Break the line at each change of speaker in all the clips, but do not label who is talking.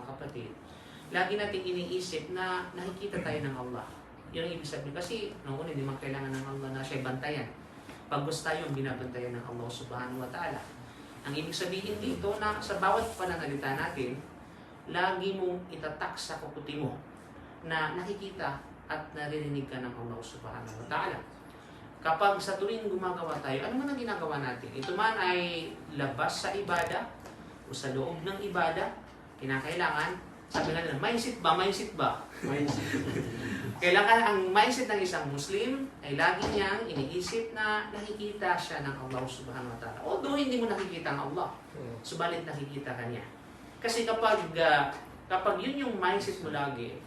mga kapatid, lagi nating iniisip na nakikita tayo ng Allah. Yun ang ibig sabihin. Kasi noong una, hindi man kailangan ng Allah na siya'y bantayan. Paggus tayo ang binabantayan ng Allah subhanahu wa ta'ala. Ang ibig sabihin dito na sa bawat pananalita natin, lagi mong itatak sa kukuti mo na nakikita at naririnig ka ng Allah subhanahu wa ta'ala. Kapag sa tuwing gumagawa tayo, ano man ang ginagawa natin? Ito man ay labas sa ibada o sa loob ng ibada, kinakailangan, sabi nga nila, mindset ba? Mindset ba? Kailangan ang mindset ng isang Muslim ay lagi niyang iniisip na nakikita siya ng Allah subhanahu wa ta'ala. Although hindi mo nakikita ang Allah, subalit nakikita ka niya. Kasi kapag yun yung mindset mo lagi,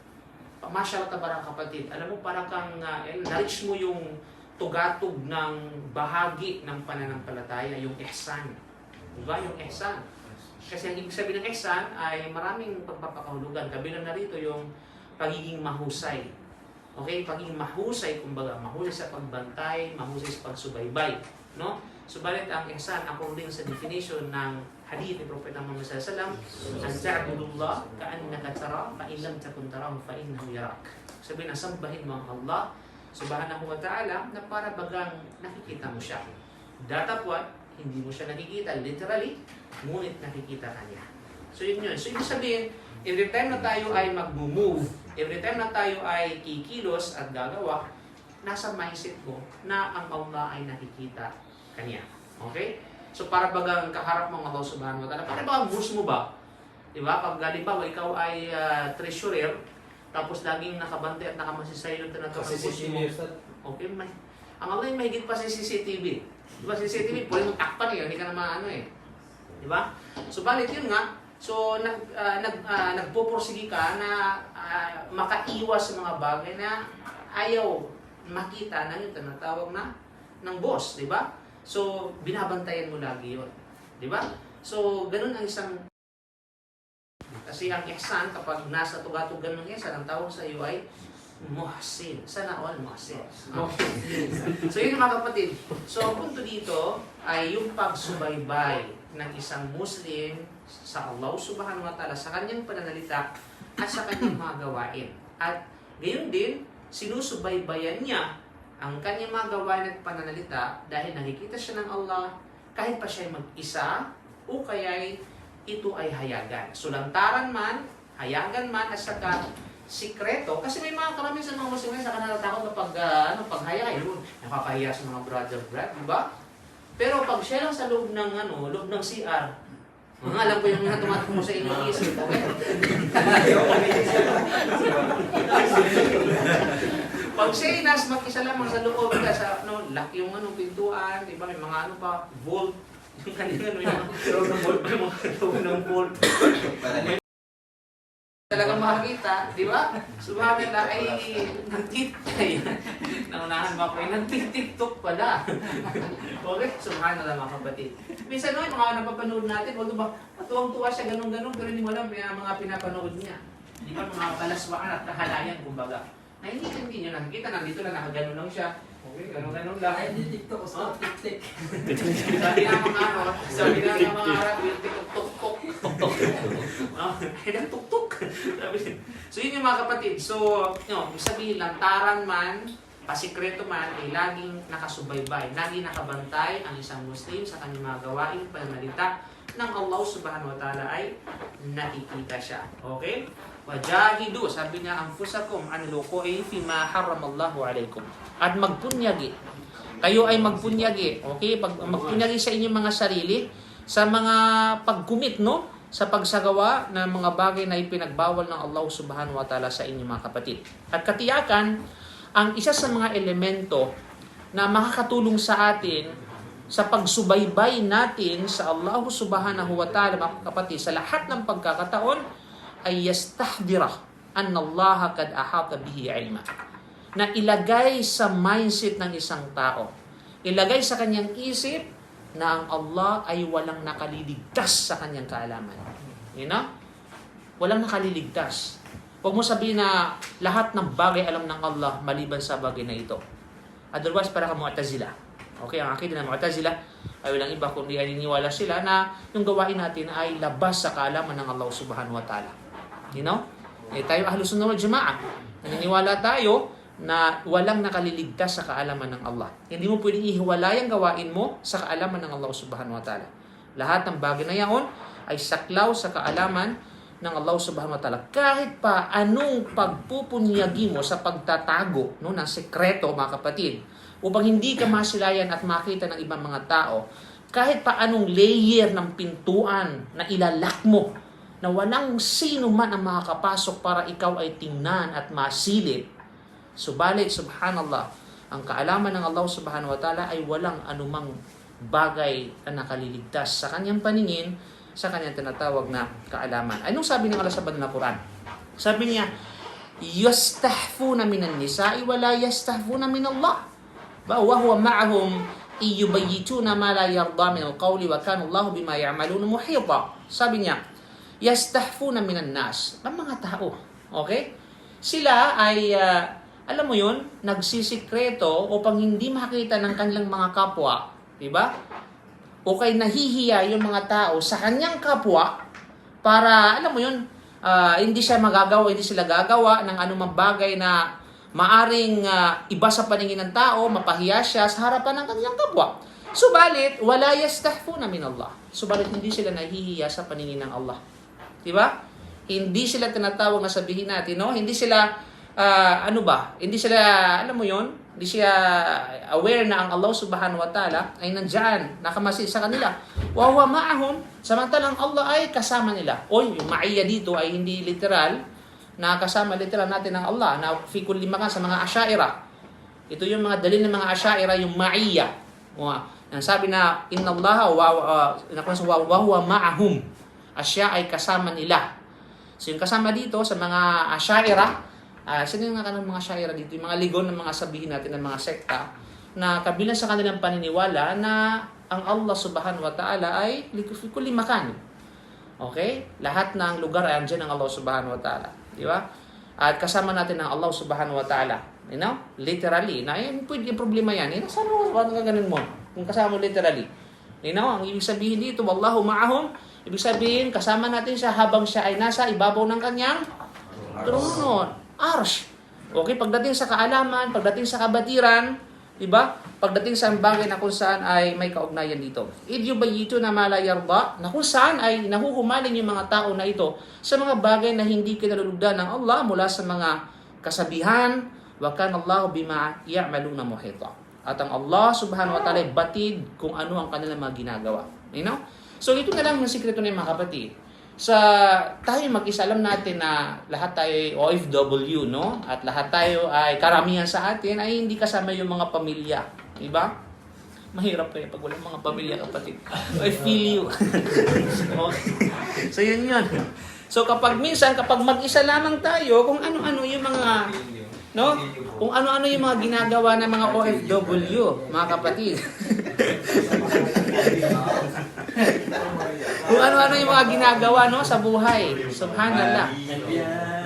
masyaallah tabarang kapatid, alam mo parang kang na-reach mo yung tugatog ng bahagi ng pananampalataya, yung ihsan. Diba? Yung ihsan. Kasi ang ibig sabihin ng ihsan ay maraming pagpapakahulugan. Kabilang na rito yung pagiging mahusay. Okay? Pagiging mahusay, kumbaga, mahusay sa pagbantay, mahusay sa pagsubaybay. No? Subalit ang ihsan, according sa definition ng hadith ni Prophet Muhammad sallallahu alaihi wasallam, an ta'budullah ka'annaka tarahu fa in lam takun tarahu fa innahu yarak. Sabihin na sambahin mo ang Allah subhanahu wa ta'ala na para bagang nakikita mo siya. Datapwat, hindi mo siya nakikita literally, ngunit nakikita ka niya. So yun yun. So ibig sabihin, every time na tayo ay mag-move, every time na tayo ay kikilos at gagawa, nasa mindset mo na ang Allah ay nakikita kanya. Okay? So para bagang kaharap mo ang Allah subhanahu wa ta'ala, para bagang boss mo ba? Diba? Pag halimbawa ikaw ay treasurer, tapos laging nakabantay at nakamasisay yung tinatawag ng boss mo. Okay, ang Allah yung mahigit pa sa CCTV. Diba? CCTV, pwede mong takpan eh, hindi ka naman ano eh. Diba? So balit yun nga, so nagpupursige ka na makaiwas sa mga bagay na ayaw makita ng yung tinatawag na ng boss, di ba? So binabantayan mo lagi yun, di ba? So ganun ang isang, kasi ang ihsan kapag nasa tugatugan ng ihsan, ang tawag sa iyo ay muhsin. Sana all muhsin. So yun mga kapatid. So ang punto dito ay yung pagsubaybay ng isang Muslim sa Allah subhanahu wa ta'ala, sa kanyang pananalita at sa kanyang mga gawain. At gayon din, sinusubaybayan niya ang kanyang mga gawain at pananalita dahil nakikita siya ng Allah kahit pa siya mag-isa o kaya ito ay hayagan. So lantaran man, hayagan man, at saka sikreto. Kasi may mga karamihan sa mga Muslim sa kanila takot na paghaya, yun, nakakahiya sa mga brother, di ba? Pero pag siya lang sa loob ng loob ng CR, alam ko yung tumatakbo sa iniisip, okay? Pag siya mag-isa lamang sa loob ka sa lock yung pintuan, di ba? May mga pa, vault, yung kanina may mga vault. Talagang makakita, di ba? Subhanallah ay naunahan ba ko ay nagtik-tiktok pala. Okay? Subhanallah mga kapatid. Minsan yung mga napapanood natin, wag ba, matuwang-tuwa siya ganun-ganun, pero hindi mo alam mga pinapanood niya. Di ba? Mga palaswaan at kahalayan, kumbaga. Na hindi nyo nakikita, nandito lang, nakaganon lang siya. Okay, ganun-ganun lang.
Ay, hindi TikTok, so tik-tik.
Sabi na mga Arab, yung tik-tok-tok. Ay, nag-tuk-tuk. So yun yung mga kapatid. So, sabihin lang, taran man, pasikreto man, ay laging nakasubaybay, laging nakabantay ang isang Muslim sa kanyang mga gawain, pananalita ng Allah subhanahu wa ta'ala ay nakikita siya. Okay? Wajahidu, sabi niya, anfusakum an luqo'in fima haramallahu alaykum. At magpunyagi. Kayo ay magpunyagi. Okay? Magpunyagi sa inyong mga sarili sa mga pagkumit, no? Sa pagsagawa ng mga bagay na ipinagbawal ng Allah subhanahu wa ta'ala sa inyong mga kapatid. At katiyakan, ang isa sa mga elemento na makakatulong sa atin sa pagsubaybay natin sa Allah subhanahu wa ta'ala, mga kapatid, sa lahat ng pagkakataon, ay yastahdira anna Allah kad ahata bihi ilma. Na ilagay sa mindset ng isang tao, ilagay sa kanyang isip na ang Allah ay walang nakaliligtas sa kanyang kaalaman. You know? Walang nakaliligtas. Huwag mo sabihin na lahat ng bagay alam ng Allah maliban sa bagay na ito. Otherwise, para ka Mu'tazila. Okay, ang akida ng Mu'tazila ay walang iba kundi ay niniwala sila na yung gawain natin ay labas sa kaalaman ng Allah subhanahu wa ta'ala. You know? Tayo Ahlus Sunnah wal Jama'ah. Naniniwala tayo na walang nakaliligtas sa kaalaman ng Allah. Hindi mo pwedeng ihiwalay ang gawain mo sa kaalaman ng Allah subhanahu wa ta'ala. Lahat ng bagay na yaon ay saklaw sa kaalaman ng Allah subhanahu wa ta'ala. Kahit pa anong pagpupunyagi mo sa pagtatago ng sekreto, mga kapatid, upang hindi ka masilayan at makita ng ibang mga tao, kahit pa anong layer ng pintuan na ilalak mo, na walang sino man ang makakapasok para ikaw ay tingnan at masilip, subalit, subhanallah, ang kaalaman ng Allah subhanahu wa ta'ala ay walang anumang bagay na nakaliligtas sa kanyang paningin, sa kanyang tinatawag na kaalaman. Anong sabi ng Allah sa banal na Quran? Sabi niya, yastahfuna minan nisa'i wala yastahfuna min Allah. Wa huwa ma'ahum iyubayyituna ma la yarda min al-qawli wa kana Allah bima ya'maluna muhita. Sabi niya, yastahfuna minan nas. Ang mga tao. Okay? Sila ay alam mo yun, nagsisikreto upang hindi makita ng kanilang mga kapwa, di ba? O kay nahihiya yung mga tao sa kanyang kapwa para, alam mo yun, hindi siya magagawa, hindi sila gagawa ng anumang bagay na maaring iba sa paningin ng tao, mapahiya siya sa harapan ng kanyang kapwa. Subalit, wala yastahfuna min Allah. Subalit, hindi sila nahihiya sa paningin ng Allah. Di ba? Hindi sila tinatawag na sabihin natin, no? Hindi sila hindi sila, alam mo yon, hindi siya aware na ang Allah subhanahu wa ta'ala ay nandyan, nakamasid sa kanila. Wa huwa ma'ahum, samantalang Allah ay kasama nila. O yung ma'iyya dito ay hindi literal, na kasama literal natin ng Allah, na fi kulli makan sa mga Asy'ariyah. Ito yung mga dalil ng mga Asy'ariyah, yung ma'iyya. Ang sabi na, inna Allah wa huwa ma'ahum. Asya ay kasama nila. So yung kasama dito sa mga Asy'ariyah, sino yung mga Asy'ariyah dito? Yung mga ligon ng mga sabihin natin ng mga sekta na kabilang sa kanilang paniniwala na ang Allah subhanahu wa ta'ala ay kulli makan. Okay? Lahat ng lugar ay andyan ng Allah subhanahu wa ta'ala. Di ba? At kasama natin ang Allah subhanahu wa ta'ala. You know? Literally. Na pwede yung problema yan. Saan mo? Bakit ka ganun mo? Kung kasama mo literally. You know? Ang ibig sabihin dito, wallahu ma'ahum. Ibig sabihin, kasama natin siya habang siya ay nasa ibabaw ng kanyang trono. Arsh. Okay, pagdating sa kaalaman, pagdating sa kabatiran, di ba? Pagdating sa bagay na kung saan ay may kaugnayan dito. Idyubayito na mala yarda, na kung saan ay nahuhumaling yung mga tao na ito sa mga bagay na hindi kinalulugdan ng Allah mula sa mga kasabihan, wa kana Allahu bima ya'maluna muhita. At ang Allah subhanahu wa ta'ala ay batid kung ano ang kanilang mga ginagawa. You know? So ito na lang yung sikreto ng mga kapatid. Sa tayo mag-isa, alam natin na lahat tayo ay OFW, no? At lahat tayo ay karamihan sa atin ay hindi kasama yung mga pamilya. Diba? Mahirap kayo pag walang mga pamilya, kapatid. I feel you. Okay. So yun yun. So kapag mag-isa lamang tayo, kung ano-ano yung mga, no? Kung ano-ano yung mga ginagawa ng mga OFW, mga kapatid. Kung ano-ano yung mga ginagawa, no, sa buhay. Subhanallah.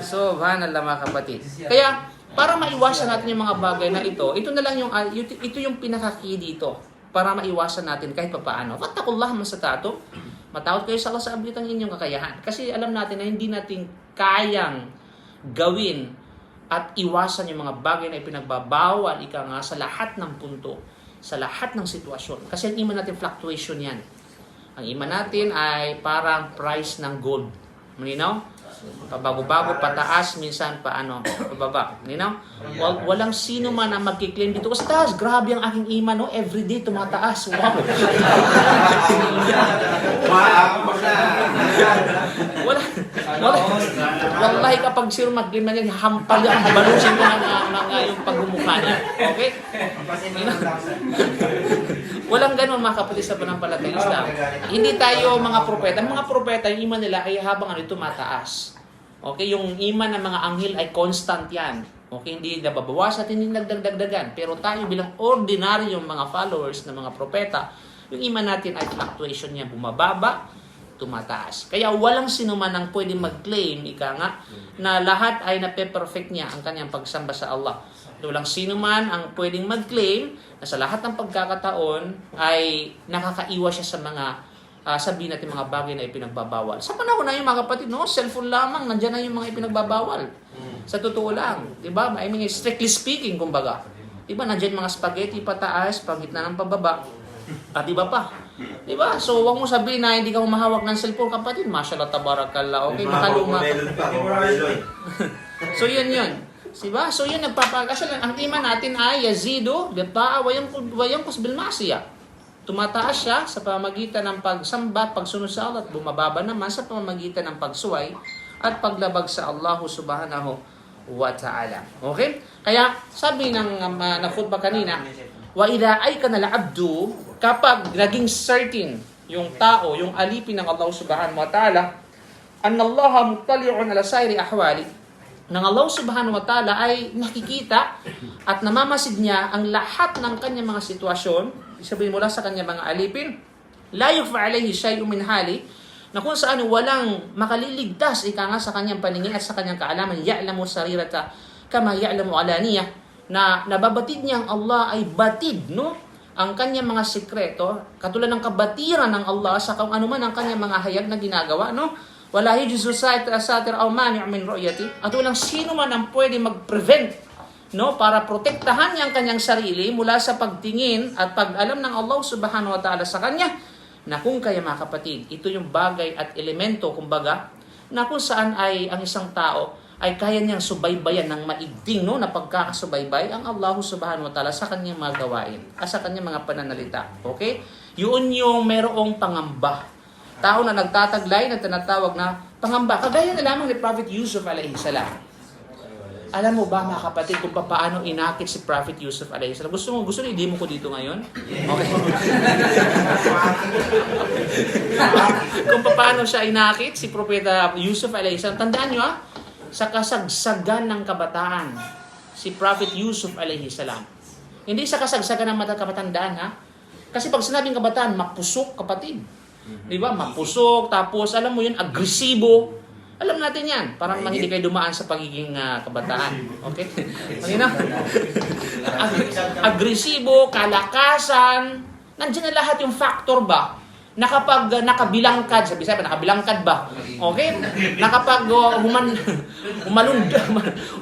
Subhanallah, mga kapatid. Kaya para maiwasan natin yung mga bagay na ito na lang yung pinaka-key dito para maiwasan natin kahit papaano. Fattakullah masatato. Matakot kayo sa Allah sa ablit ng inyong kakayahan. Kasi alam natin na hindi natin kayang gawin at iwasan yung mga bagay na ipinagbabawal ika nga sa lahat ng punto, sa lahat ng sitwasyon. Kasi ang iman natin fluctuation yan. Ang iman natin ay parang price ng gold. Malinaw? Pabago-bago, pataas, minsan pababa. Malinaw? Walang sino man ang magkiklaim dito. Ustaz, grabe ang aking iman, no? Everyday tumataas. Wow! Wallahi kapag sino mag-claim na yan, hampal ang balusin mo yung pagmumukha niya. Okay? Walang ganun mga kapatid sa panampalatayang Islam. Hindi tayo mga propeta. Mga propeta, yung iman nila ay habang tumataas. Okay? Yung iman ng mga anghel ay constant yan. Okay? Hindi nababawas at hindi nagdagdagan. Pero tayo bilang ordinaryong mga followers ng mga propeta, yung iman natin ay fluctuation niya. Bumababa, tumataas. Kaya walang sino man ang pwedeng mag-claim, na lahat ay nape-perfect niya ang kanyang pagsamba sa Allah. Walang sino man ang pwedeng mag-claim na sa lahat ng pagkakataon ay nakakaiwas siya sa mga sabihin natin mga bagay na ipinagbabawal. Sa panahon na yung mga kapatid, no, cellphone lamang, nandiyan na yung mga ipinagbabawal. Sa totoo lang, di ba? I mean, strictly speaking, kumbaga. Di ba, nandiyan mga spaghetti pataas, pagitna ng pababa, at iba pa. Di ba? So, wag mo sabihin na hindi ka humahawak ng cellphone, kapatid. Mashallah, tabarakallah. Okay, makaluma. So, yun. Diba? So, yun, nagpapakasal. Ang iman natin ay yazidu, bita'a, wayangkus bilmasiyah. Tumataas siya sa pamamagitan ng pagsamba, pagsunod sa Allah, at bumababa naman sa pamamagitan ng pagsuway at paglabag sa Allah subhanahu wa ta'ala. Okay? Kaya, sabi ng na-khutbah kanina, wa idha ay ka nalabdu, kapag naging certain yung tao, yung alipin ng Allah subhanahu wa ta'ala, anna Allah muttali'un ala sayri ahwali, ng Allah subhanahu wa ta'ala ay nakikita at namamasid niya ang lahat ng kanyang mga sitwasyon, sabihin mula sa kanyang mga alipin, la yukfa alayhi shay'un min hali, na kung saan walang makaliligtas ika nga sa kanyang paningin at sa kanyang kaalaman, ya'lamu sarirata kama ya'lamu alaniyah, na nababatid niya ang Allah ay batid, no? Ang kanyang mga sikreto, katulad ng kabatiran ng Allah sa kung ano man ang kanyang mga hayag na ginagawa, no? Wala yujuzu satir aw mani' min ru'yati, at walang sino man ang pwede mag-prevent, no, para protektahan niya ang kanyang sarili mula sa pagtingin at pag-alam ng Allah subhanahu wa ta'ala sa kanya. Na kung kaya mga kapatid, ito yung bagay at elemento, kumbaga, na kung saan ay ang isang tao ay kaya niyang subaybayan ng maigting, no, na pagkakasubaybay ang Allah subhanahu wa ta'ala sa kanyang mga gawain at sa kanyang mga pananalita. Okay? Yun yung merong pangamba. Tao na nagtataglay na tinatawag na pangamba. Kagaya na lamang ni Prophet Yusuf alayhi salam. Alam mo ba mga kapatid kung paano inakit si Prophet Yusuf alayhi salam? Gusto niyo i-demo ko dito ngayon? Okay. Kung paano siya inakit si Propeta Yusuf alayhi salam. Tandaan niyo sa kasagsagan ng kabataan, si Prophet Yusuf alayhi salam. Hindi sa kasagsagan ng kabatandaan, ha? Kasi pag sinabing kabataan, mapusok, kapatid. Di ba? Mapusok, tapos alam mo yun, agresibo. Alam natin yan. Parang hindi kayo dumaan sa pagiging kabataan. Okay? Agresibo, kalakasan. Nandiyan na lahat yung factor ba? Na kapag nakabilangkad, sabi nakabilangkad ba? Okay? Na kapag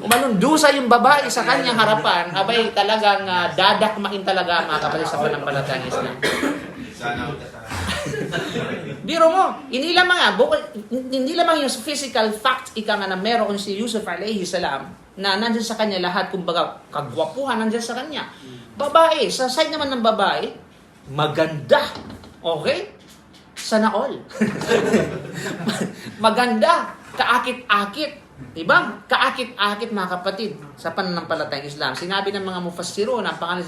umalundusa yung babae sa kanyang harapan, abay talagang dadakmain talaga mga kapatid sa panampalatayang Islam. Biro mo, hindi lamang yung physical fact ika nga na meron si Yusuf alayhi salam na nandyan sa kanya lahat, kumbaga kagwapuhan nandyan sa kanya. Babae, sa side naman ng babae, maganda. Okay? Sana all. Maganda, kaakit-akit. Diba? Kaakit-akit mga kapatid sa pananampalatayang Islam. Sinabi ng mga mufassirun, ang pangalan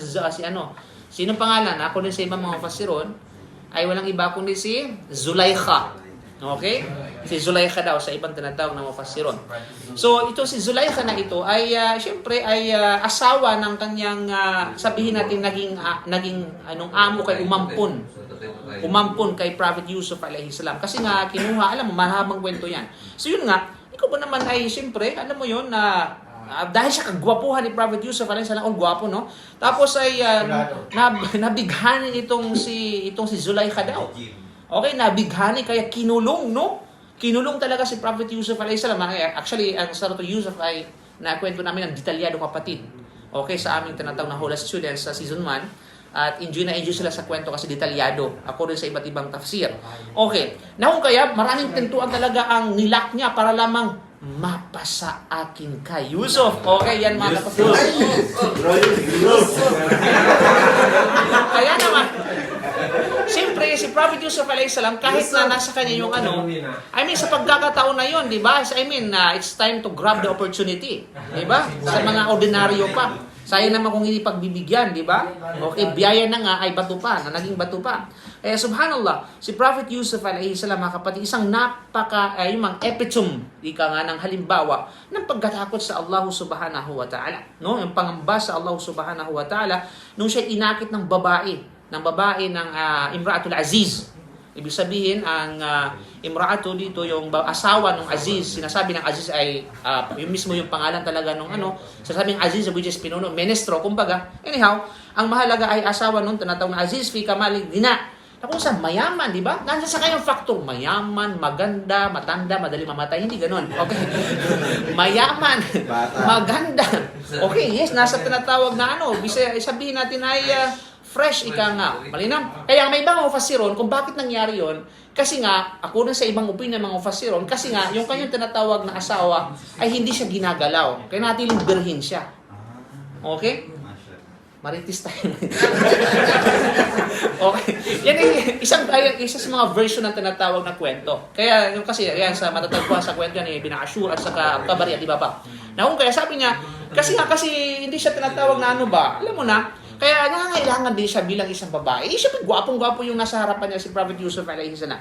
sino pangalan? Ako din sa ibang mga mufassirun, ay walang iba kundi si Zulaykha. Okay? Si Zulaykha daw sa ibang tinatawag na mufassirun. So, ito si Zulaykha na ito ay syempre ay asawa ng kanyang sabihin natin naging amo kay umampon kay Prophet Yusuf alayhi salam. Kasi nga kinuha, alam mo, mahabang kwento yan. So yun nga, ikaw ba naman ay syempre, alam mo yun na dahil sa kagwapuhan ni Prophet Yusuf alayhi salam, gwapo, no? Tapos ay nabighani itong si Zulaykha daw. Okay, nabighani kaya kinulong, no? Kinulong talaga si Prophet Yusuf alayhi salam. Actually, ang Saratu Yusuf ay nakwento namin ng detalyado, kapatid. Okay, sa aming tinatawag na Hola Students sa season 1. At enjoy sila sa kwento kasi detalyado. Ako rin sa iba't ibang tafsir. Okay, na kung kaya maraming tentuan talaga ang nilak niya para lamang mapasa akin kay Yusuf. Okay, yan mga kapatid. Kaya naman, siyempre, si Prophet Yusuf alayhi salam, kahit na nasa kanya yung sa pagkakataon na yun, di ba? It's time to grab the opportunity. Di ba? Sa mga ordinaryo pa. Sayang naman kung hindi pagbibigyan, di ba? Okay, biyaya na nga ay bato pa, na naging bato pa. Subhanallah, si Prophet Yusuf alayhi salam, mga kapatid, isang yung epitome, ika nga ng halimbawa, ng pagkatakot sa Allah subhanahu wa ta'ala. No? Yung pangamba sa Allah subhanahu wa ta'ala, nung siya inakit ng babae ng Imra'atul Aziz. Ibig sabihin, ang Imra'atu dito, yung asawa ng Aziz, sinasabi ng Aziz ay, yung mismo yung pangalan talaga nung sinasabing Aziz, which is pinuno, ministro, kumbaga. Anyhow, ang mahalaga ay asawa nung tinatawag na Aziz fi kamalil dina, Tapos sa mayaman, di ba? Nandiyan sa kayong factor, mayaman, maganda, matanda, madali mamatay. Hindi ganun. Okay. Mayaman, maganda. Okay, yes, nasa tinatawag na ano. Sabihin natin ay fresh, ika nga. Malinaw? Kaya may ibang mufassiron kung bakit nangyari yon. Kasi nga, ako rin sa ibang opinion ng mga mufassiron, kasi nga, yung kanyang tinatawag na asawa ay hindi siya ginagalaw. Kaya natin birhin siya. Okay? Maritis tayo. Okay. Yan isa sa mga version ng tinatawag na kwento. Kaya yung kasi yan sa matatagpuan sa kwento yan Ibn-Ashur at saka Tabari, di ba pa? Naung kaya sabi niya, kasi hindi siya tinatawag na ano ba? Alam mo na, kaya nangangailangan din siya bilang isang babae. Siyempre, gwapong-gwapo yung nasa harapan niya si Prophet Yusuf alayhi salam.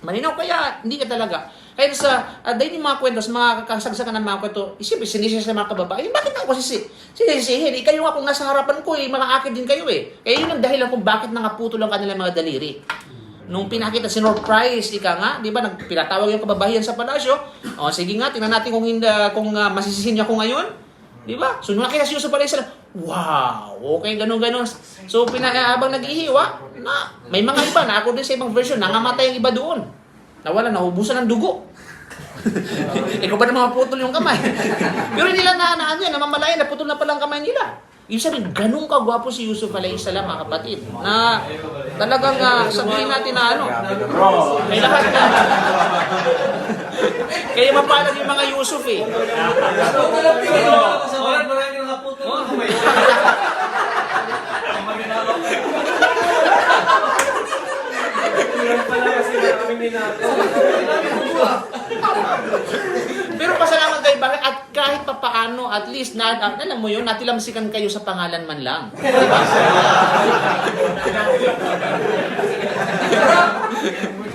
Malinaw, kaya hindi ka talaga. Kaya dahil yung mga kwento, sa mga kasagsagan ng mga kwento, isipin, sinisya sa mga kababae, bakit ako sinisihin? Kayo nga kung nasa harapan ko, mga akid din kayo eh. Kaya yun ang dahilan kung bakit nangaputol ang kanilang mga daliri. Nung pinakita, sinurprise, ika nga, di ba, pinatawag yung kababayan sa palasyo, o sige nga, tingnan natin kung masisihin niya ko ngayon. Di ba? So, nung nakita si Yusuf alayhi salam, wow, okay, ganun-ganun. So, habang nag-ihiwa, may mga iba, na ako din sa ibang version, nangamatay ang iba doon. Nawala, nahubusan ng dugo. Ikaw ba na maputol yung kamay? Pero hindi lang naanaan yan, namamalayan, naputol na palang kamay nila. Ibig sabihin, ganun kagwapo si Yusuf alayhi salam, mga kapatid, na talagang sabihin natin na ano, may lahat na. Kaya mapalag yung mga Yusuf eh. Pero pasalamat kayo bakit at kahit papaano at least alam mo yun, natilamsikan kayo sa pangalan man lang. Diba?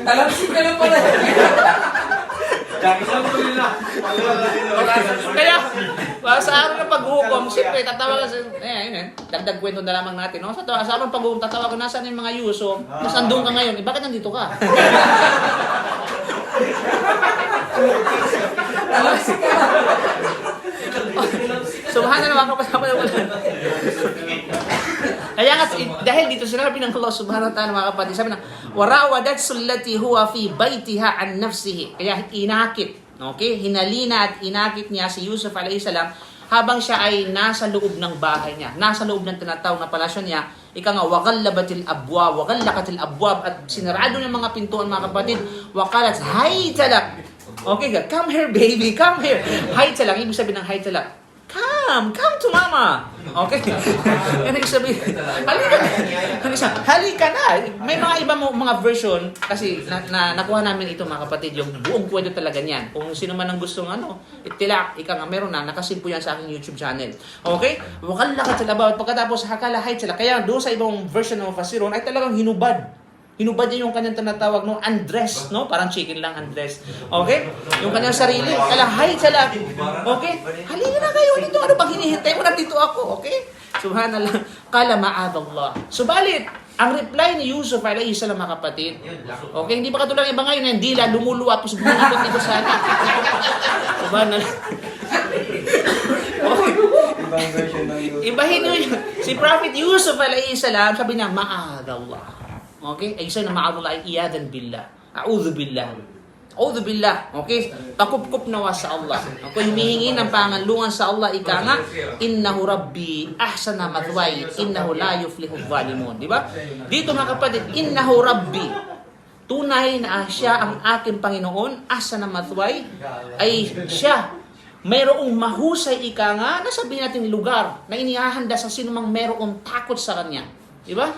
Talamsikan lang pala.
Kaya, sa araw ng paghukom, siyempre, tatawagan sa, dagdag kwento na lamang natin, no? Sa araw ng paghukom, tatawagan, nasaan yung mga Yusuf? Nasandong ka ngayon? Bakit nandito ka? Subhanallah, mga kapatid. Kaya nga, dahil dito sinabi ng Allah subhanahu wa ta'ala, mga kapatid, sabi na, warawadat sullati huwa fi baytiha an nafsihi. Kaya inakit, okay? Hinalina at inakit niya si Yusuf alayhi salam habang siya ay nasa loob ng bahay niya, nasa loob ng tinatawag na palasyo niya. Ika nga, wagallabatil abwab, wagallakatil abwab, at sinarado ng mga pintuan, mga kapatid, wakalat, hay talak. Okay, come here baby, come here. Hay talak, ibig sabihin ng hay talak. Come to mama. Okay. Yan ang sabihin. Halika na. May mga iba mga version kasi nakuha namin ito, mga kapatid, yung buong kwento talaga niyan. Kung sino man ang gustong itilak, ika nga meron na, nakasimpo yan sa aking YouTube channel. Okay? Wakal lakat sila bawat pagkatapos hakala height sila. Kaya doon sa ibang version ng Mufassirun ay talagang hinubad. Hinubad niya yung kanyang tinatawag, no? Undress, no? Parang chicken lang, undress. Okay? Yung kanyang sarili. Kala, hi, sala. Okay? Halika na kayo dito. Ano pag hinihintay mo na dito ako? Okay? Subhanallah. Kala, ma'adallah. Subalit, ang reply ni Yusuf alayhi salam, mga kapatid. Okay? Hindi ba katulad iba ngayon na hindi lang lumuluwa tapos bumulot dito sa akin. Subhanallah. Okay. Ibahin nyo yun. Si Prophet Yusuf alayhi salam, sabi niya, ma'adallah. Okay? Ay isa na ma'adullah ay iyadan billah. A'udhu billah. A'udhu billah. Okay? Pakup-kup nawa sa Allah. Okay? Humihingi ng pangalungan sa Allah. Ika nga, innahu rabbi ahsana mathway. Innahu la yuflihu dhalimun. Diba? Dito, mga kapatid, innahu rabbi. Tunay na siya ang aking Panginoon. Ahsana mathway. Ay siya. Mayroong mahusay, ika nga, nasabihin natin lugar na inihahanda sa sinumang mayroong takot sa kanya. Diba?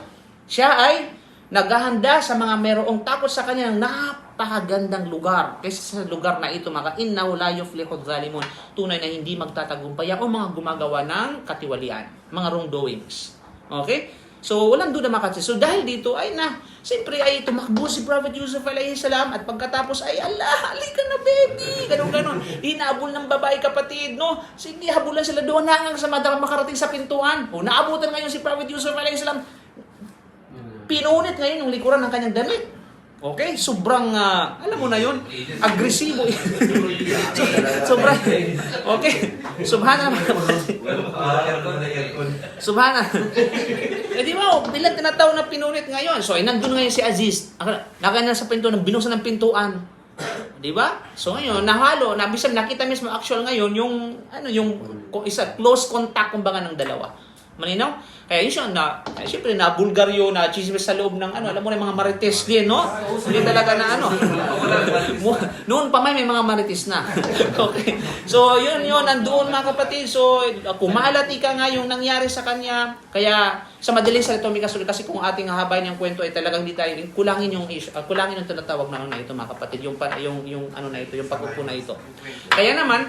Siya ay naghahanda sa mga mayroong takot sa kanya ng napakagandang lugar. Kasi sa lugar na ito, mga innahu la yuflihu dhalimun, tunay na hindi magtatagumpay ang mga gumagawa ng katiwalian, mga wrongdoings. Okay? So, walang doon na makatsi. So, dahil dito, siyempre ay tumakbo si Prophet Yusuf alayhi salam at pagkatapos ay, Allah, halika na baby, ganun-ganun. Hinabol ng babae, kapatid, no? Sige, habulan sila doon hanggang sa makarating sa pintuan. O, naabutan ngayon si Prophet Yusuf alayhi salam. Pinunit ngayon yung likuran ng kanyang damit. Okay? Sobrang, alam mo na yun, agresibo. Sobrang, okay? Subhanallah. Subhanallah. di ba, bilang tinatawag na pinunit ngayon. So, nandun ngayon si Aziz. Naka na sa pinto, binuksan ng pintuan. Di ba? So, ngayon, nahalo, nabisam, nakita mismo actual ngayon, yung isa, close contact, kumbaga, ng dalawa. Malinaw? Kaya yun siya, siyempre, nabulgaryo, na chismis sa loob ng, alam mo na, mga marites din, no? Hindi talaga na, noon pa may mga marites na. Okay. So, yun, nandoon mga kapatid. So, kumalat ika nga yung nangyari sa kanya. Kaya, sa madaling salita, kasi kung ating hahabayin yung kwento, ay talagang hindi tayo, kulangin yung tinatawag na ito, mga kapatid. Yung pagkupo na ito. Kaya naman,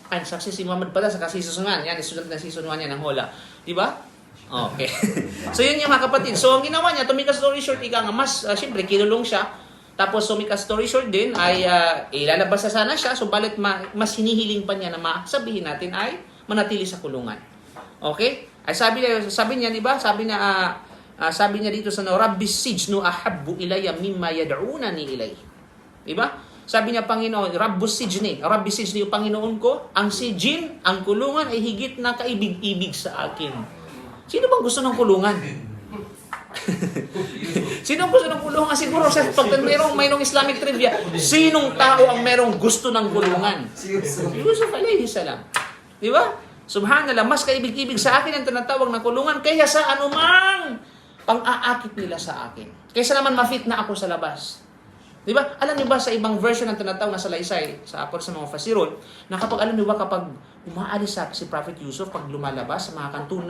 saksi si Muhammad pala sa kasisusungan. Yan, isulat na sisunuan niya ng hola. Diba? Okay. So, yun yung mga kapatid. So, ang ginawa niya, to make a story short, siyempre, kinulong siya. Tapos, to make a story short din, ay ilalabas na sana siya. So, balit mas hinihiling pa niya na masabihin natin ay manatili sa kulungan. Okay? Ay sabi niya, di ba? Sabi niya dito sa Rabbis sijnu ahabbu ilayya mimma yad'unani ilay. Di ba? Sabi niya, Panginoon, Rabbis sijni, yung Panginoon ko, ang sijin, ang kulungan ay higit na kaibig-ibig sa akin. Sino bang gusto ng kulungan? Sino gusto ng kulungan? Siguro sa pag mayroong Islamic trivia, sinong tao ang merong gusto ng kulungan? Si Yusuf alayhi salam. Di ba? Subhanallah, mas kaibig-ibig sa akin ang tinatawag na kulungan kaya sa anumang pang-aakit nila sa akin. Kaysa naman ma-fit na ako sa labas. Di ba? Alam niyo ba sa ibang version ng tinatawag na salaysay, sa mga fasirol, na kapag kapag umaalis si Prophet Yusuf, pag lumalabas sa mga kanto,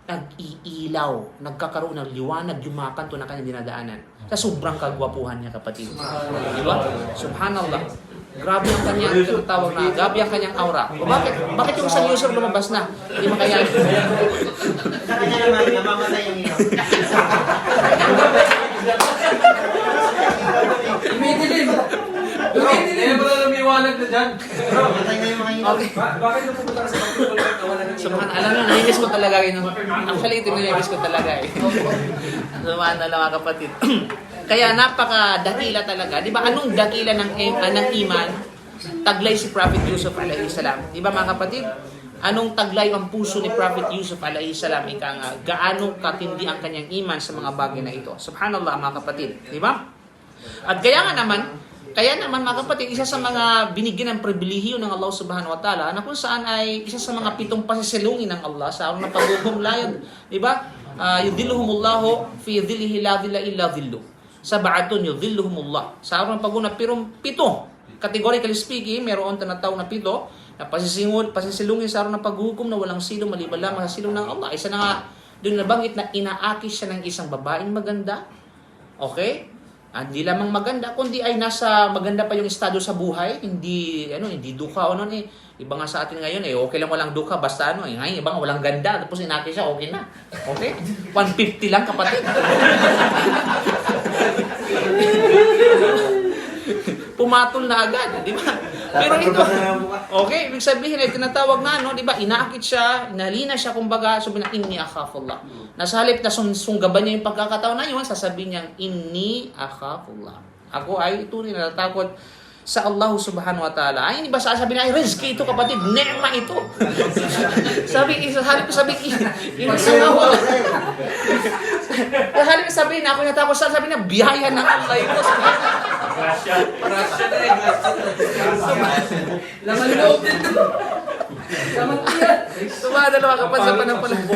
nag-iilaw, nagkakaroon ng liwanag yung mga kanto na kanyang dinadaanan. Sa sobrang kagwapuhan niya, kapatid. Di ba? Subhanallah. Grabe ang kanyang tinatawag na, grabe ang kanyang aura. O bakit yung sa Yusuf lumabas na? Hindi makaya.
Sa kanya naman, namamatay yung ilaw.
Umidilim. Umidilim. Wala nang miwanag na dyan.
Matay na yung mga ilaw.
Bakit nung pupunta ka sa pagtulog na wala nang
Subhan, alam mo, nainis ko talaga yun. Actually, ito nainis ko talaga eh. Subhanallah, mga kapatid. Kaya napaka-dakila talaga. Di ba, anong dakila ng iman? Taglay si Prophet Yusuf alayhi salam. Di ba, mga kapatid? Anong taglay ang puso ni Prophet Yusuf alayhi salam? Gaano katindi ang kanyang iman sa mga bagay na ito. Subhanallah, mga kapatid. Di ba? At kaya naman mga kapatid, isa sa mga binigyan ng pribilehiyo ng Allah subhanahu wa ta'ala na kung saan ay isa sa mga 7 pasisilungin ng Allah sa araw ng paghukom layad, di ba? Yudhilluhumullahu fi dhillihi la dhilla illa dhillu. Sab'atun yudhilluhumullah. Sa araw ng paghukom, pero 7. Categorically speaking, meron tinatawag na 7 na pasisilungin sa araw ng paghukom na walang silong maliban lamang sa silong ng Allah. Isa na nga doon nabanggit na inaakis siya ng isang babaeng maganda. Okay? Hindi lamang maganda, kundi ay nasa maganda pa yung estado sa buhay, hindi duka o noon eh. Iba nga sa atin ngayon okay lang walang duka, basta ngayon iba nga walang ganda, tapos inaki siya, okay na. Okay? 150 lang, kapatid. Pumatol na agad, di ba? Pero ito, okay, ibig sabihin ay tinatawag na, di ba? Inaakit siya, inalina siya, kumbaga, sabi na, inni akhafullah. Nasa halip na sunggaban niya yung pagkakataon na yun, sasabihin niya, inni akhafullah. Ako ay tunay na natatakot sa Allah subhanahu wa ta'ala. Ay, hindi ba sasabihin na, ay, rizki ito, kapatid, ne'ma ito. Sa halip ko sabihin, sabihin na ako natakot, sabihin na, biyaya ng Allah ito.
Grasya na eh. Laman loob dito. Laman yan.
Subhanallah, mga kapatid, sa panampalatayang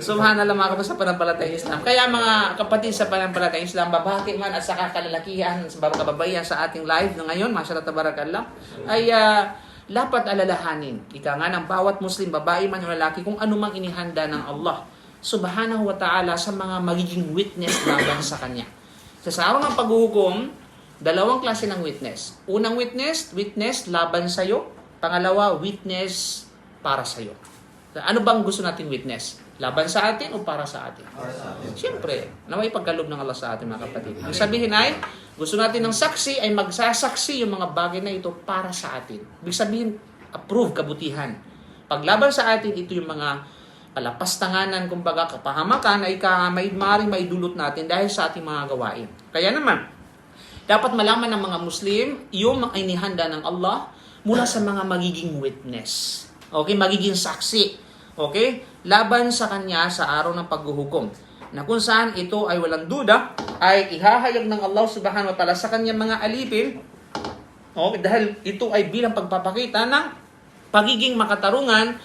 Subhanallah, mga kapatid, sa panampalatayang Islam. Kaya mga kapatid sa panampalatayang Islam, babaki man at saka kalalakihan sa kababaihan sa ating live na ngayon, mashallah tabarakallah, ay dapat alalahanin. Ika nga ng bawat Muslim, babae man o lalaki, kung anumang inihanda ng Allah subhanahu wa ta'ala sa mga magiging witness laban sa Kanya. Sa araw ng paghuhukom, 2 klase ng witness. Unang witness laban sa'yo. Pangalawa, witness para sa'yo. Ano bang gusto nating witness? Laban sa atin o para sa atin? Siyempre, naway pagkaloob ng Allah sa atin, mga kapatid. Ang sabihin ay, gusto natin ng saksi ay magsasaksi yung mga bagay na ito para sa atin. Ibig sabihin, approve, kabutihan. Paglaban sa atin, ito yung mga kalapastanganan, kumbaga kapahamakan ay maaaring maidulot natin dahil sa ating mga gawain. Kaya naman, dapat malaman ng mga Muslim yung mga inihanda ng Allah mula sa mga magiging witness. Okay? Magiging saksi. Okay? laban sa kanya sa araw ng paghuhukom, na kung saan ito ay walang duda, ay ihahayag ng Allah subhanahu wa ta'ala sa kanyang mga alipin, dahil ito ay bilang pagpapakita ng pagiging makatarungan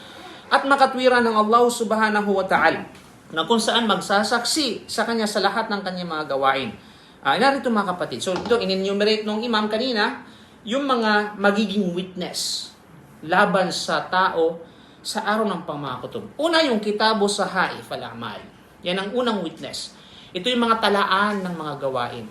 at makatwiran ng Allah subhanahu wa ta'ala, na kung saan magsasaksi sa kanya sa lahat ng kanyang mga gawain. Narito mga kapatid. So ito, in-enumerate nung imam kanina, yung mga magiging witness laban sa tao sa araw ng pangmakutob. Una, yung kitabo sa Haif al-A'mal. Yan ang unang witness. Ito yung mga talaan ng mga gawain.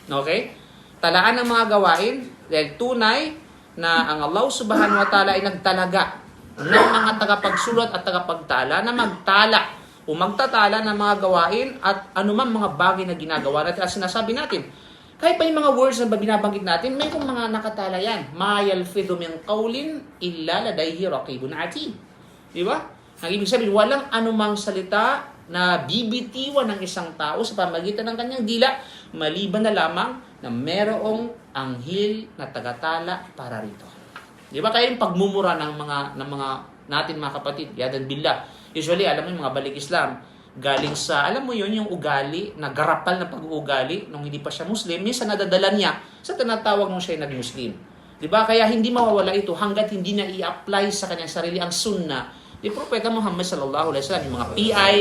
Okay? Talaan ng mga gawain dahil tunay na ang Allah subhanahu wa ta'ala ay nagtalaga ng mga tagapagsulat at tagapagtala na magtala o magtatala ng mga gawain at anumang mga bagay na ginagawa natin. At sinasabi natin, kahit pa yung mga words na binabanggit natin, may kung mga nakatala yan. Ma yalfidhu min qawlin illa ladayhi raqibun atid. Di ba? Ang ibig sabihin, walang anumang salita na bibitiwan ng isang tao sa pamagitan ng kanyang dila, maliban na lamang na merong anghel na tagatala para rito. Di ba? Kaya yung pagmumura ng mga natin mga kapatid, yadan billah. Usually, alam mo yung mga balik Islam, galing sa, alam mo yun, yung ugali, na garapal na pag-uugali nung hindi pa siya Muslim, minsan nadadala niya sa tinatawag nung siya nag-Muslim. Di ba? Kaya hindi mawawala ito hanggat hindi na i-apply sa kanyang sarili ang sunnah ni Propeta Muhammad sallallahu alaihi wasallam. Yung mga PI,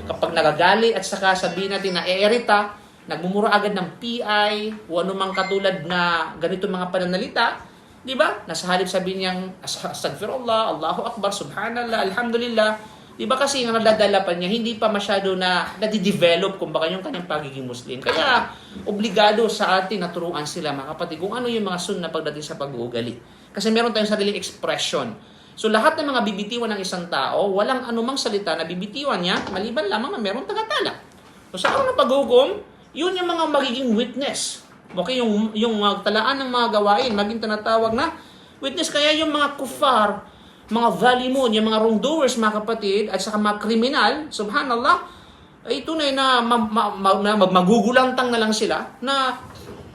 kapag nagagali at saka sabihin natin na eerita, nagmumura agad ng PI o anumang katulad na ganito mga pananalita, di ba? Nasa halip sabihin niyang astaghfirullah, Allahu Akbar, Subhanallah, Alhamdulillah. Di ba kasi yung nadadala pa niya, hindi pa masyado na nadidevelop kumbaga yung kanyang pagiging Muslim. Kaya obligado sa atin na turuan sila mga kapatid kung ano yung mga sunnah pagdating sa pag-uugali. Kasi meron tayong sariling expression. So lahat ng mga bibitiwan ng isang tao, walang anumang salita na bibitiwan niya, maliban lamang na merong tagatala. So sa araw ng paghukom, yun yung mga magiging witness. Okay, yung talaan ng mga gawain, maging tinatawag na witness. Kaya yung mga kufar, mga zalimun, yung mga wrongdoers, mga kapatid, at saka mga kriminal, subhanallah, ay tunay na magugulantang na lang sila na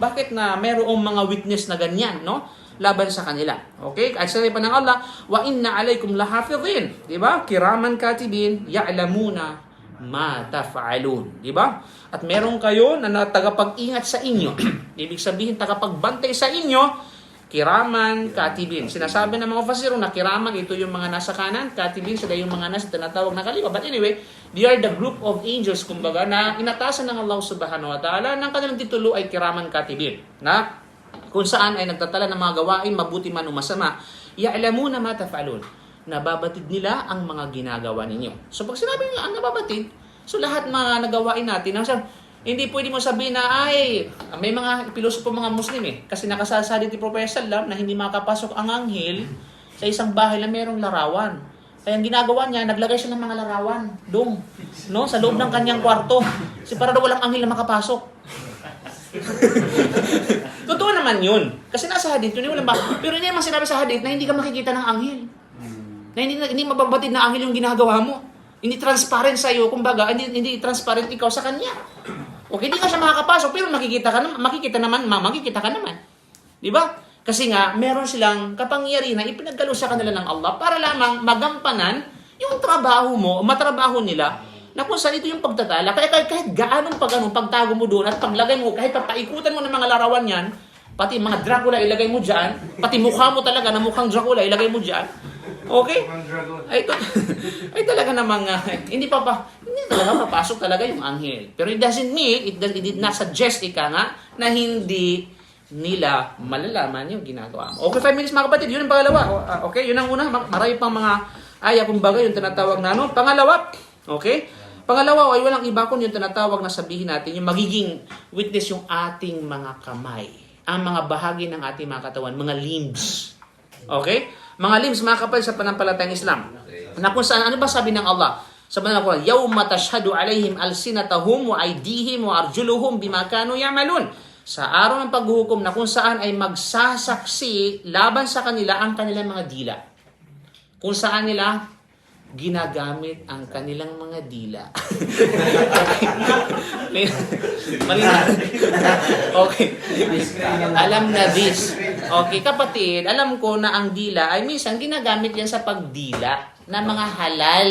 bakit na merong mga witness na ganyan, no? Laban sa kanila. Okay? At sabi pa ng Allah, wa inna alaykum lahafidhin. Diba? Kiraman katibin, ya'lamuna ma taf'alun. Diba? At meron kayo na tagapag-ingat sa inyo. Ibig sabihin, tagapagbantay sa inyo, kiraman katibin. Sinasabi ng mga fasiro na kiraman, ito yung mga nasa kanan, katibin, sila yung mga nasa tinatawag na kaliwa. But anyway, they are the group of angels, kumbaga, na inatasan ng Allah subhanahu wa ta'ala, ng kanilang titulo ay kiraman katibin. Na kung saan ay nagtatala ng mga gawain, mabuti man o masama, ya'lamuna ma taf'alun. Nababatid nila ang mga ginagawa ninyo. So pag sinabi nga ang nababatid, so lahat mga nagawain natin, hindi pwede mo sabihin na ay may mga pilosopo mga Muslim kasi nakasasalit ni Propeta Sallam na hindi makapasok ang anghel sa isang bahay na merong larawan. Kaya ang ginagawa niya, naglagay siya ng mga larawan doon, no, sa loob ng kanyang kwarto. Kasi para daw walang anghel na makapasok. Totoo naman yun. Kasi nasa hadith yun, walang ba? Pero hindi naman sinabi sa hadith na hindi ka makikita ng anghel. Na hindi mababatid na anghel yung ginagawa mo. Hindi transparent sa iyo, kumbaga, hindi transparent ikaw sa kanya. Okay, hindi ka siya makakapasok, pero makikita ka naman. Di ba? Kasi nga, meron silang kapangyarihan na ipinagkalo sa kanila ng Allah para lamang magampanan yung trabaho mo, matrabaho nila, na kung saan ito yung pagtatala. Kaya kahit gaanong pagtago mo doon at paglagay mo, kahit papaikutan mo ng mga larawan yan, pati mga Dracula ilagay mo dyan, pati mukha mo talaga na mukhang Dracula ilagay mo dyan, okay? Ay talaga namang hindi talaga papasok talaga yung anghel. Pero it doesn't mean, it did not suggest na hindi nila malalaman yung ginagawa mo. Okay, 5 minutes mga kapatid, yun ang pangalawa. Okay, yun ang una. Marami pang mga aya, kumbaga, yung tinatawag na ano. Pangalawa, okay? Pangalawa ay walang iba kundi yung tinatawag na sabihin natin, yung magiging witness yung ating mga kamay. Ang mga bahagi ng ating mga katawan, mga limbs. Okay? Mga limbs, mga kapatid sa panampalatayang Islam. Na kung saan, ano ba sabi ng Allah? Sabi ng Allah, yawma tashhadu alayhim alsinatahum wa aydihim wa arjuluhum bima kanu ya'malun. Sa araw ng paghuhukom na kung saan ay magsasaksi laban sa kanila ang kanilang mga dila. Kung saan nila ginagamit ang kanilang mga dila. Okay. Alam na this. Okay, kapatid, alam ko na ang dila ay minsan ginagamit yan sa pagdila na mga halal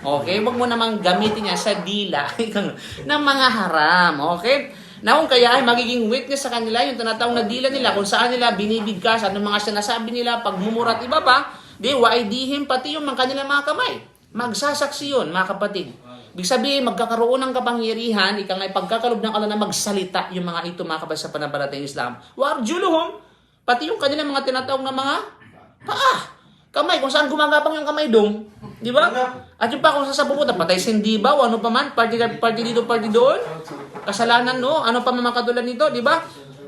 Okay? Huwag mo namang gamitin niya sa dila ng mga haram. Okay? Na kung kaya ay magiging witness sa kanila yung tinatawag na dila nila, kung saan nila binibigkas, anong mga sinasabi nila, pagmumura at iba pa, di waidihim pati yung kanilang mga kamay. Magsasaksi yun, mga kapatid. Ibig sabihin, magkakaroon ng kapangyarihan, ika nga'y pagkakalob ng Allah na magsalita yung mga ito, mga kapatid, sa pananampalatayang Islam. Warjuluhum, pati yung kanilang mga tinatawag na mga paa. Kamay, kung saan gumagapang yung kamay dong. Di ba? At yung pa kung saan sa pupunta, patay sindi ba o ano pa man, party dito, party doon. Kasalanan, no? Ano pa man katulad nito, di ba?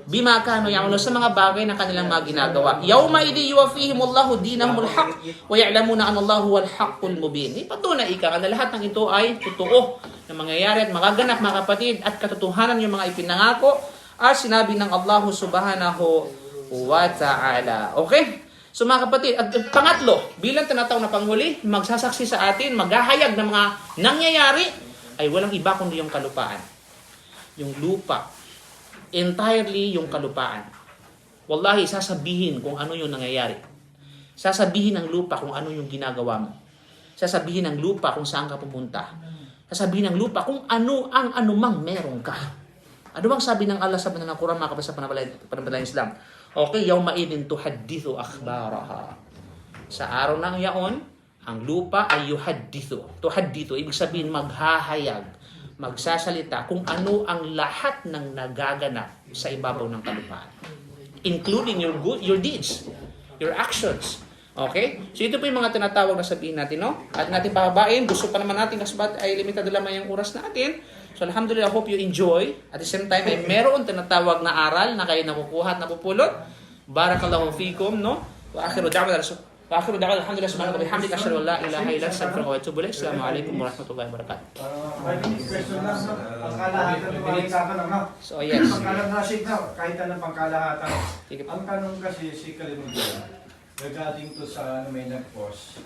Bima kano yung sa mga bagay na kanilang mga ginagawa. Yawma idhi yuwafihimullahu dinahumul haq wa ya'lamuna anna Allahu wal haqqul mubin. Ipatunay ika na lahat ng ito ay totoo na mangyayari at magaganap, mga kapatid, at katotohanan yung mga ipinangako at sinabi ng Allah subhanahu wa ta'ala. Okay? So mga kapatid, at pangatlo, bilang tinatawag na panghuli, magsasaksi sa atin, maghahayag ng mga nangyayari, ay walang iba kundi yung kalupaan. Yung lupa. Entirely yung kalupaan. Wallahi, sasabihin kung ano yung nangyayari. Sasabihin ng lupa kung ano yung ginagawa mo. Sasabihin ng lupa kung saan ka pupunta. Sasabihin ng lupa kung ano ang anumang meron ka. Ano bang sabi ng Allah sa banal na Quran, mga kapatid, sa pananampalatayang Islam? Okay, yawma idin tuhaddithu akhbaraha. Sa araw ng yaon, ang lupa ay yuhaddithu. Tuhaddithu, ibig sabihin maghahayag, magsasalita kung ano ang lahat ng nagaganap sa ibabaw ng kalupaan. Including your deeds, your actions. Okay? So ito po yung mga tinatawag na sabihin natin, no? At natin pahabain, gusto pa naman natin kasi ay limitado lamang yung oras natin. So alhamdulillah, hope you enjoy. At the same time, ay meron tinatawag na aral na kayo nakukuha at napupulot. Barakallahu fikum, no? Wa akhiru da'wana alhamdulillah subhanahu wa bihamdika asyhadu an la ilaha illa anta astaghfiruka wa atubu ilaik. Assalamu alaikum warahmatullahi wabarakatuh.
Question lang, no? Pangkalahatan ng mga ikatanong, no?
So yes.
Pangkalahatan, no? Kahit anong pangkalahatan.
Sige po.
Ang tanong kasi si Kalimutan, regarding to sa ano may nag-post,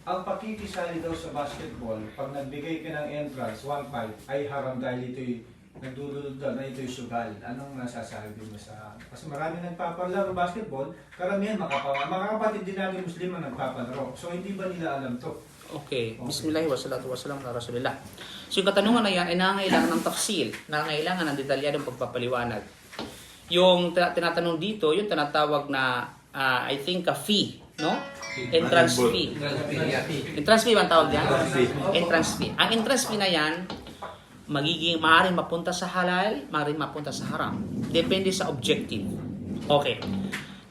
ang pakikisali daw sa basketball, pag nagbigay ka ng entrance, 1-5, ay haram dahil ito'y nagdudulod na ito'y sugal. Anong nasasabi mo sa... Kasi marami nagpapalaro basketball, karamihan mga kapatid din namin Muslim ang nagpapalaro. So hindi ba nila alam to?
Okay. Bismillah wa salatu wa salam ala rasulillah. So yung katanungan na yan ay nangangailangan ng tafsil, nangangailangan ng detalyadong pagpapaliwanag. Yung tinatanong dito, yung tinatawag na I think a fee, no? Entrance fee. Entrance fee ba ang tawag yan? Entrance fee. Ang entrance fee na yan, maaaring mapunta sa halal, maaaring mapunta sa haram. Depende sa objective. Okay.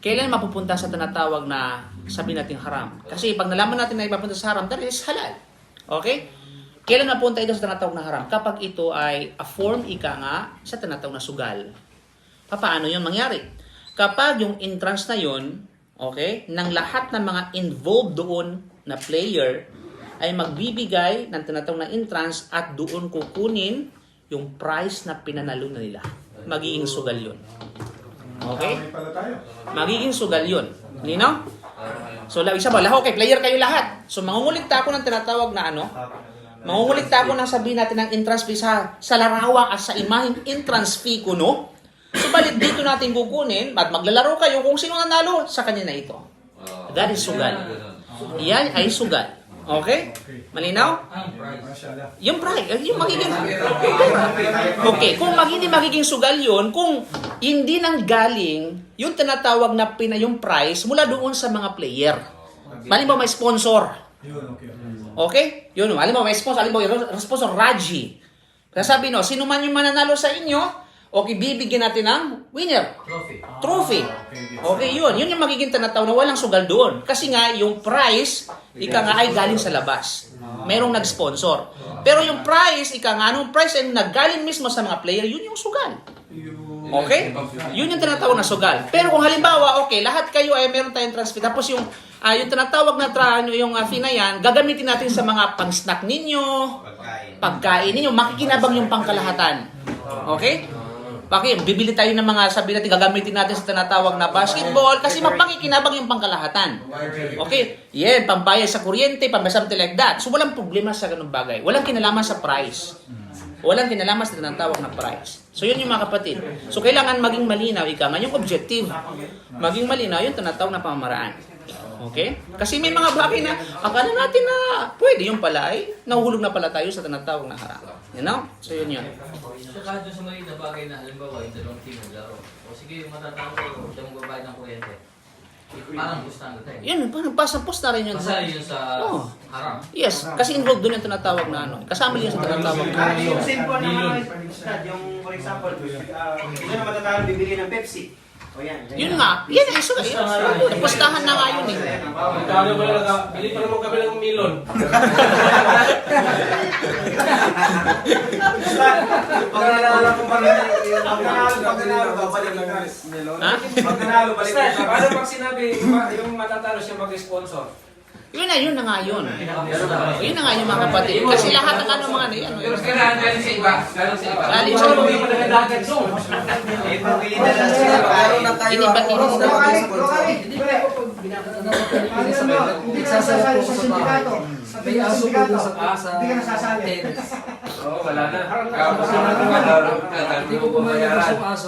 Kailan mapupunta sa tinatawag na sabi natin haram? Kasi pag nalaman natin na ipapunta sa haram, that is halal. Okay? Kailan mapunta ito sa tinatawag na haram? Kapag ito ay a form ika nga sa tinatawag na sugal. Paano yun mangyari? Kapag yung entrance na yun, okay, ng lahat ng mga involved doon na player ay magbibigay ng tinatawag na entrance at doon kukunin yung price na pinanalo na nila. Magiging sugal yun. Okay?
May pala tayo.
Magiging sugal yun. Nino? So, isa ba? Okay, player kayo lahat. So, mangungulikta ako ng tinatawag na ano? Mangungulikta ako ng sabihin natin ng entrance fee sa larawan at sa imaheng entrance fee ko, no? So, balik dito natin kukunin at maglalaro kayo kung sino nanalo sa kanina ito. That is sugal. Yan ay sugal. Okay? Malinaw?
Mashallah.
Yung price, yung magiging... Okay, kung hindi magiging sugal yun, kung hindi nang galing, yung tinatawag na yung price mula doon sa mga player. Halimbawa may sponsor.
Yun, okay.
Okay? Yun, halimbawa may sponsor. Halimbawa yung sponsor, Raji. Sabi no, sino man yung mananalo sa inyo, okay, bibigyan natin ng winner. Trophy. Okay, yun. Yun yung magiging tinatawag na walang sugal doon. Kasi nga, yung price, ika nga ay galing sa labas. Merong nag-sponsor. Pero yung price, ika nga, anong price ay naggaling mismo sa mga player, yun yung sugal. Okay? Yun yung tinatawag na sugal. Pero kung halimbawa, okay, lahat kayo ay meron tayong transfer. Tapos yung tinatawag na yung fee na yan, gagamitin natin sa mga pang-snack ninyo, pagkain ninyo, makikinabang yung pangkalahatan. Okay? Bakit? Bibili tayo ng mga sabi natin, gagamitin natin sa tinatawag na basketball kasi mapakikinabang yung pangkalahatan. Okay? Yan, pambayad sa kuryente, pambayad something like that. So, walang problema sa ganung bagay. Walang kinalaman sa price. Walang kinalaman sa tinatawag na price. So, yun yung mga kapatid. So, kailangan maging malinaw, ika nga, yung objective. Maging malinaw yung tinatawag na pamamaraan. Okay? Kasi may mga bagay na akala natin na pwede yung pala ay nahuhulog na pala tayo sa tinatawag na haram. You know? So yun yun.
Saka doon sa maliit na bagay na halimbawa yung dalawang team naglaro. O sige, matatalo ko, siya magbabayad ng kuryente. Parang gusto na tayo.
Yun, parang pasapos na rin yun.
Masali yun sa
Oh.
haram.
Yes, kasi involved doon yung tinatawag na ano. Kasama yun sa tinatawag na
Yung cellphone naman, yung for example, hindi na matatalo bibili ng Pepsi. O yan.
Yun nga. Yan, so, pustahan na nga yun eh.
Talo mo na bili pa naman kami ng milon.
Pag nanalo ko pag nanalo ka, balik lang guys.
Ha?
Pag nanalo, balik lang.
Paano pag sinabi yung matatalo siya mag-sponsor?
Yun na nga yun. Yun na nga yung mga kapatid. Kasi lahat ng ano mga ano yan.
Pero kailangan galing sa iba. Galing sa iba.
Galing sa
Paano
iba.
yung malagdagan zone?
Pabili na lang sila. Meron na kayo.
Inibat-inis na.
Hindi ka nasasali sa sindikato. Sabi ka sa sindikato, hindi ka nasasali.
Oo, wala na.
Hindi ko pumayag sa aso.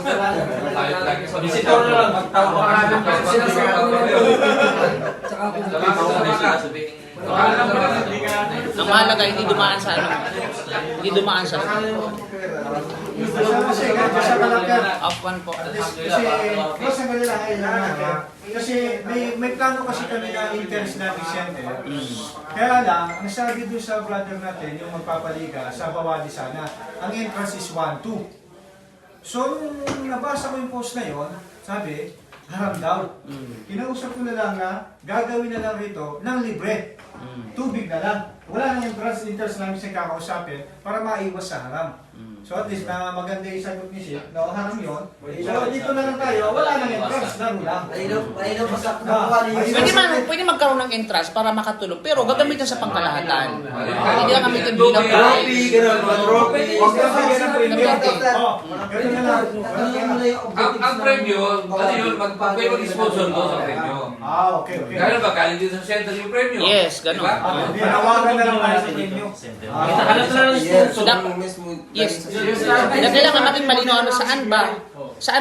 Visitor na lang. Magtawag ka na ng
Tsaka ako
Ang mahalaga, hindi dumaan sa ano. Hindi dumaan sa
Kasi kahit sa kalakyan,
Afwan po.
kasi Manila ay naman. Kasi may plano kasi kami na interest na Vicente. Kaya lang, ang sabi doon sa brother natin, yung magpapaliga sa Bawali sana, ang entrance is 1-2. So, nung nabasa ko yung post na yon, sabi, haram daw. Kinausap ko na lang na gagawin na lang rito ng libre. Tubig na lang. Wala nang entrance namin sa kakausapin para maiwas sa haram. So at least na maganda yung sagot ni Sip, na haram yun. So dito na lang tayo, wala nang entrance, laro lang.
Mahilo pa sa nakuha ni
Pwede magkaroon ng entrance para makatulong, pero gagamitin sa pangkalahatan. Hindi lang gamitin bilang
Trophy, gano'n, mga trophy.
Huwag ka bigyan ng premium. Oh, ganun na lang.
Ang premyo, ano yun, may mag-sponsor doon sa premyo.
Okay.
Gano'n ba? Galing din sa center yung premyo.
Yes, ganun.
Diba?
Panawagan na lang tayo sa premium.
Hanap na lang
So, yes. Kailangan maging malinaw ano saan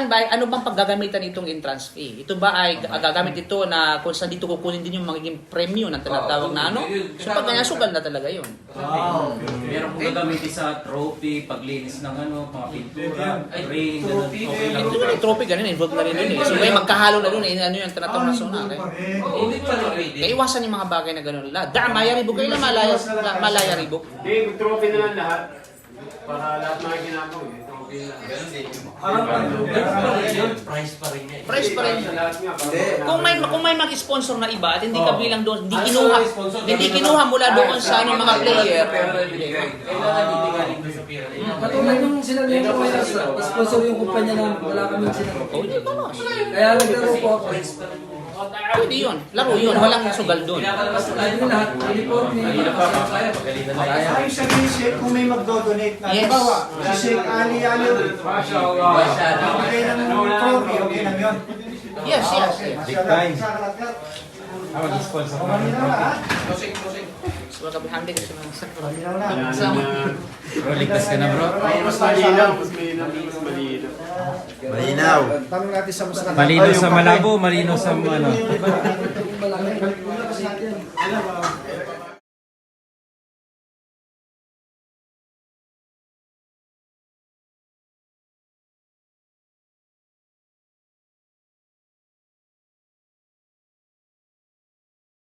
ba ano bang paggagamitan itong entrance fee? Ito ba ay gagamit ito na kung saan dito kukunin din yung magiging premyo na tinatawag na ano? So pag ganyan sugal na talaga yun.
Meron kong gagamitin sa trophy, paglinis ng ano, mga pintura, ring, ganun. Okay lang.
Ito yung trophy ganun, involved na rin dun eh. So may magkahalo na dun eh, ano yung tinatawag na sona.
Hindi pa rin pwede.
Kaya iwasan yung mga bagay na ganun. Maya ribok kayo na malaya ribok.
Hindi, mag-trophy na lang lahat. Para lahat mga ginagawa eh. Trophy na lang. Ganun din.
Price pa rin yan.
Price pa rin.
Sa lahat nga. para
Kung may mag-sponsor na iba at hindi ka bilang doon, hindi kinuha mula doon sa ano, mga player.
Kailangan hindi galing doon sa pira.
Katulad nung sinabi ko kaya sponsor yung kumpanya na wala kaming sinabi.
Oh, hindi ba mas?
Kaya naglaro po ako.
Pwede yun. Laro yun. Walang sugal doon.
Pinakalabas na
Ayun lahat, uniforme.
Ayos sa Sip, kung may magdo-donate na.
Yes.
Halimbawa, si Sip Ali,
Masya Allah.
okay ng trophy, okay lang yun.
Yes.
Sa kalakyan. Malinaw na, ha?
So, kabihamdi kasi
Malinaw na.
Ligtas ka na bro.
Mas malinaw. Mas malinaw. Mas malinaw.
Malinaw.
Tanong natin sa mas
Malino sa malabo, malino sa ano.